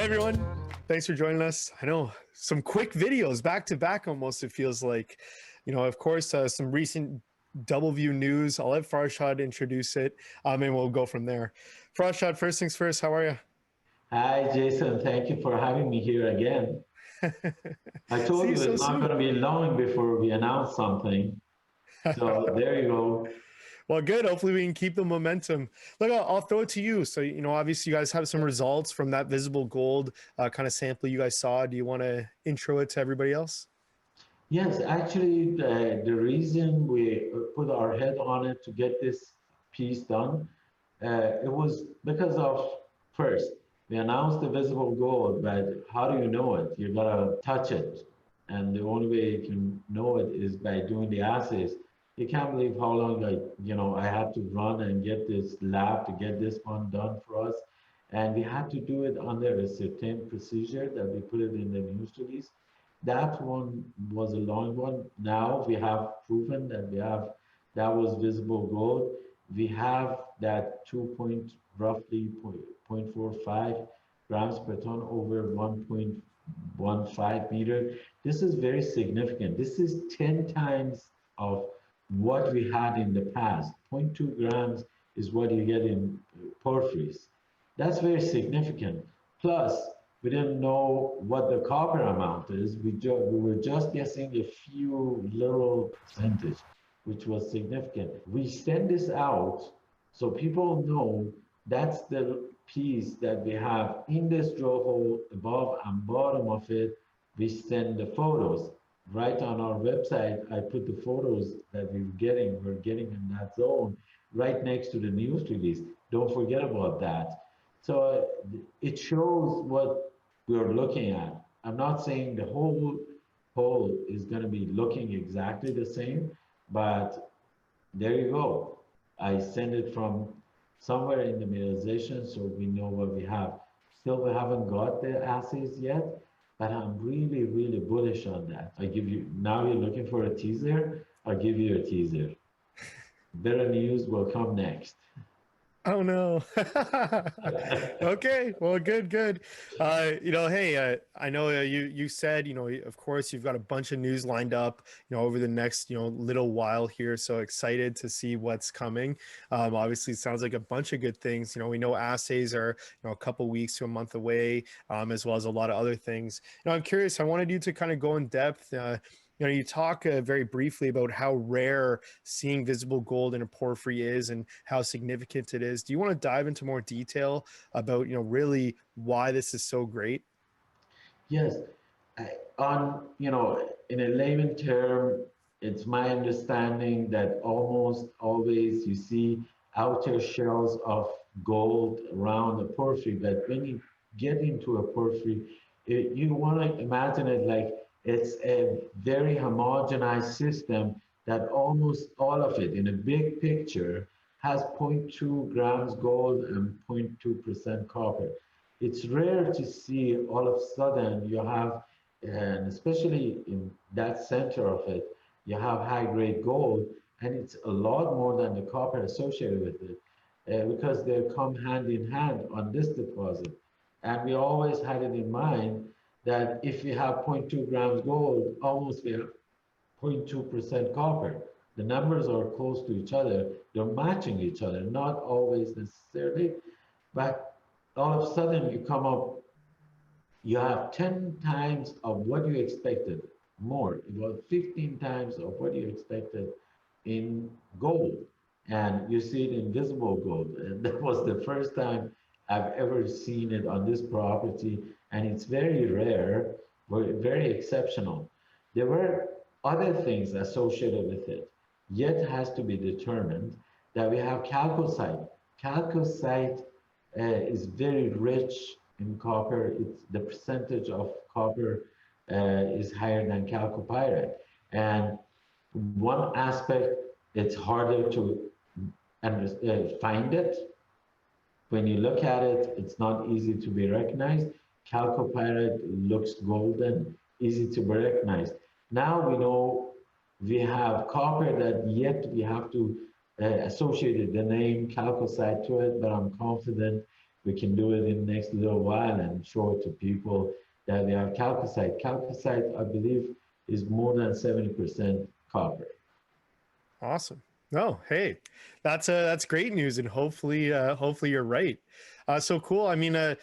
everyone. Thanks for joining us. I know some quick videos back to back almost, it feels like. Of course, some recent Doubleview news. I'll let Farshad introduce it, and we'll go from there. Farshad, first things first, how are Hi, Jason. Thank you for having me here again. you? I See told you you so it's not going soon. to be long before we announce something. So there you go. Well, good. Hopefully we can keep the momentum. Look, I'll throw it to you. So, obviously you guys have some results from that visible gold kind of sample you guys saw. Do you want to intro it to everybody else? Yes, actually, the reason we put our head on it to get this piece done, it was because of first, we announced the visible gold, but how do you know it? You gotta touch it. And the only way you can know it is by doing the assays. You can't believe how long I had to run and get this lab to get this one done for us. And we had to do it under a certain procedure that we put it in the news release. That one was a long one. Now we have proven that that was visible gold. We have that 2 point roughly 0.45 grams per ton over 1.15 meter. This is very significant. This is 10 times of what we had in the past. Zero point 0.2 grams is what you get in porphyries. That's very significant. Plus, we didn't know what the copper amount is. We were just guessing a few little percentage, which was significant. We send this out so people know that's the piece that we have in this drill hole above and bottom of it. We send the photos right on our website. I put the photos that we're getting in that zone right next to the news release. Don't forget about that. So it shows what we're looking at. I'm not saying the whole hole is going to be looking exactly the same, but there you go. I send it from somewhere in the mineralization so we know what we have. Still, we haven't got the assays yet, but I'm really, really bullish on that. Now you're looking for a teaser, I'll give you a teaser. Better news will come next. Oh no. Okay, well, good. Hey, I know you said, of course you've got a bunch of news lined up, over the next, little while here. So excited to see what's coming. Obviously it sounds like a bunch of good things. We know assays are, a couple weeks to a month away, as well as a lot of other things. I'm curious, I wanted you to kind of go in depth. You talk very briefly about how rare seeing visible gold in a porphyry is and how significant it is. Do you want to dive into more detail about, really why this is so great? Yes, in a layman term, it's my understanding that almost always you see outer shells of gold around a porphyry, but when you get into a porphyry, you want to imagine it like it's a very homogenized system that almost all of it in a big picture has zero point 0.2 grams gold and 0.2% copper. It's rare to see all of a sudden you have, and especially in that center of it, you have high grade gold, and it's a lot more than the copper associated with it because they come hand in hand on this deposit. And we always had it in mind that if we have zero point 0.2 grams gold, almost we have 0.2% copper. The numbers are close to each other, they're matching each other, not always necessarily, but all of a sudden you come up, you have 10 times of what you expected, more, about 15 times of what you expected in gold. And you see it in visible gold. And that was the first time I've ever seen it on this property. And it's very rare, very exceptional. There were other things associated with it, yet has to be determined that we have chalcocite. Chalcocite is very rich in copper. It's the percentage of copper is higher than chalcopyrite. And one aspect, it's harder to find it. When you look at it, it's not easy to be recognized. Chalcopyrite looks golden, easy to be recognized. Now we know we have copper that yet we have to associate the name chalcocite to it, but I'm confident we can do it in the next little while and show it to people that we have chalcocite. Chalcocite, I believe, is more than 70% copper. Awesome. No, hey, that's great news, and hopefully you're right. So cool. I mean, I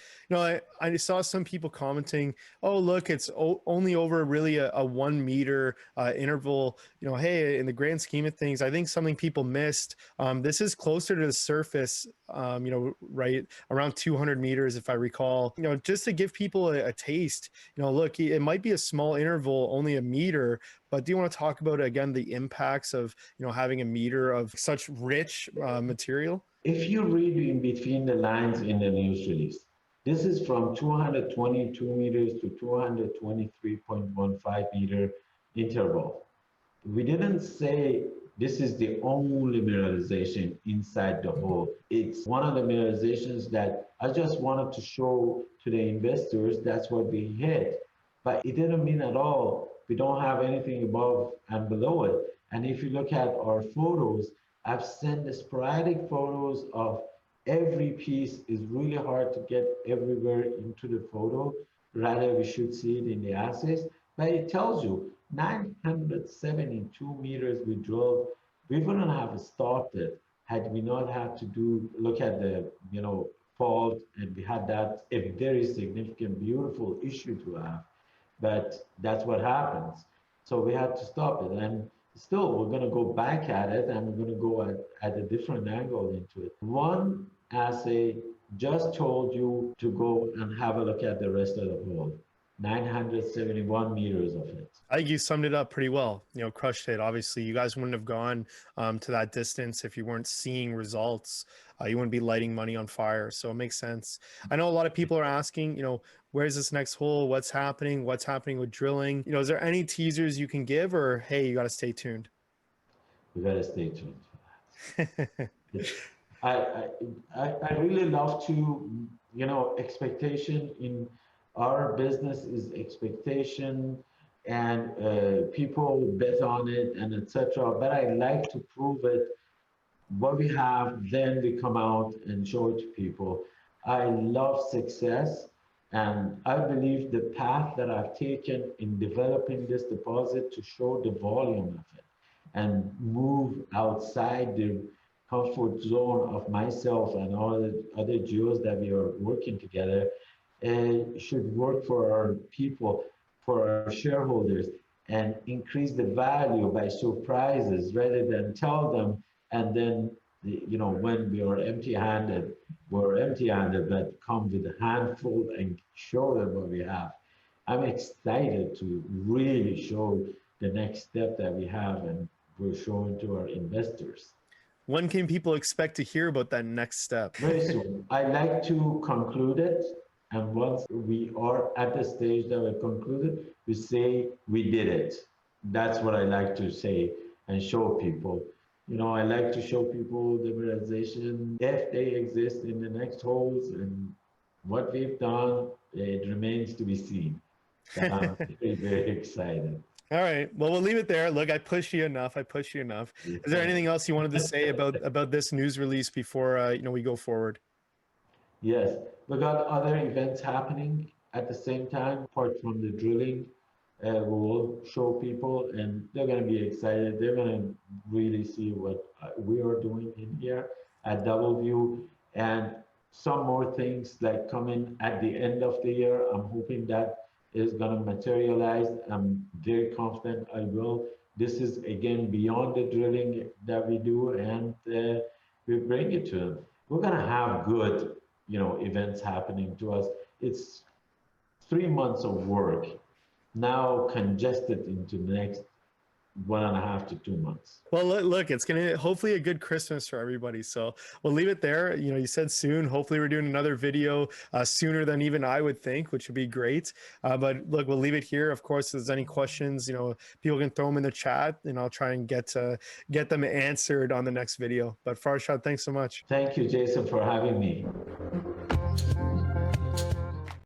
saw some people commenting, "Oh, look, it's only over really a 1 meter interval." Hey, in the grand scheme of things, I think something people missed. This is closer to the surface. Right around 200 meters, if I recall. Just to give people a taste. Look, it might be a small interval, only a meter, but do you want to talk about again the impacts of having a meter of such rich material? If you read in between the lines in the news release, this is from 222 meters to 223.15 meter interval. We didn't say this is the only mineralization inside the hole. It's one of the mineralizations that I just wanted to show to the investors that's what we hit. But it didn't mean at all we don't have anything above and below it. And if you look at our photos, I've sent the sporadic photos of every piece. Is really hard to get everywhere into the photo. Rather, we should see it in the assays. But it tells you 972 meters we drilled. We wouldn't have stopped it had we not had to look at the fault, and we had that a very significant, beautiful issue to have. But that's what happens. So we had to stop it, and still we're going to go back at it, and we're going to go at a different angle into it. One assay just told you to go and have a look at the rest of the hole. 971 meters of it. I think you summed it up pretty well. Crushed it. Obviously, you guys wouldn't have gone to that distance if you weren't seeing results. You wouldn't be lighting money on fire. So it makes sense. I know a lot of people are asking, where's this next hole? What's happening? What's happening with drilling? Is there any teasers you can give, or hey, you got to stay tuned? We got to stay tuned for that. I really love to, expectation in our business is expectation, and people bet on it and etc. But I like to prove it. What we have, then we come out and show it to people. I love success, and I believe the path that I've taken in developing this deposit to show the volume of it and move outside the comfort zone of myself and all the other geos that we are working together should work for our people, for our shareholders, and increase the value by surprises rather than tell them and then, when we are empty-handed, we're empty-handed, but come with a handful and show them what we have. I'm excited to really show the next step that we have and we're showing to our investors. When can people expect to hear about that next step? Very soon. I like to conclude it. And once we are at the stage that we concluded, we say we did it. That's what I like to say and show people. I like to show people the mineralization, if they exist in the next holes, and what we've done, it remains to be seen. So I'm very, very excited. All right. Well, we'll leave it there. Look, I pushed you enough. Is there anything else you wanted to say about this news release before we go forward? Yes, we got other events happening at the same time, apart from the drilling. We will show people, and they're going to be excited. They're going to really see what we are doing in here at Doubleview, and some more things like coming at the end of the year. I'm hoping that is going to materialize. I'm very confident I will. This is again beyond the drilling that we do, and we bring it to them. We're going to have good events happening to us. It's 3 months of work now congested into the next 1.5 to 2 months. Well, look, it's gonna hopefully a good Christmas for everybody. So we'll leave it there. You said soon. Hopefully, we're doing another video sooner than even I would think, which would be great. But look, we'll leave it here. Of course, if there's any questions, people can throw them in the chat, and I'll try and get them answered on the next video. But Farshad, thanks so much. Thank you, Jason, for having me.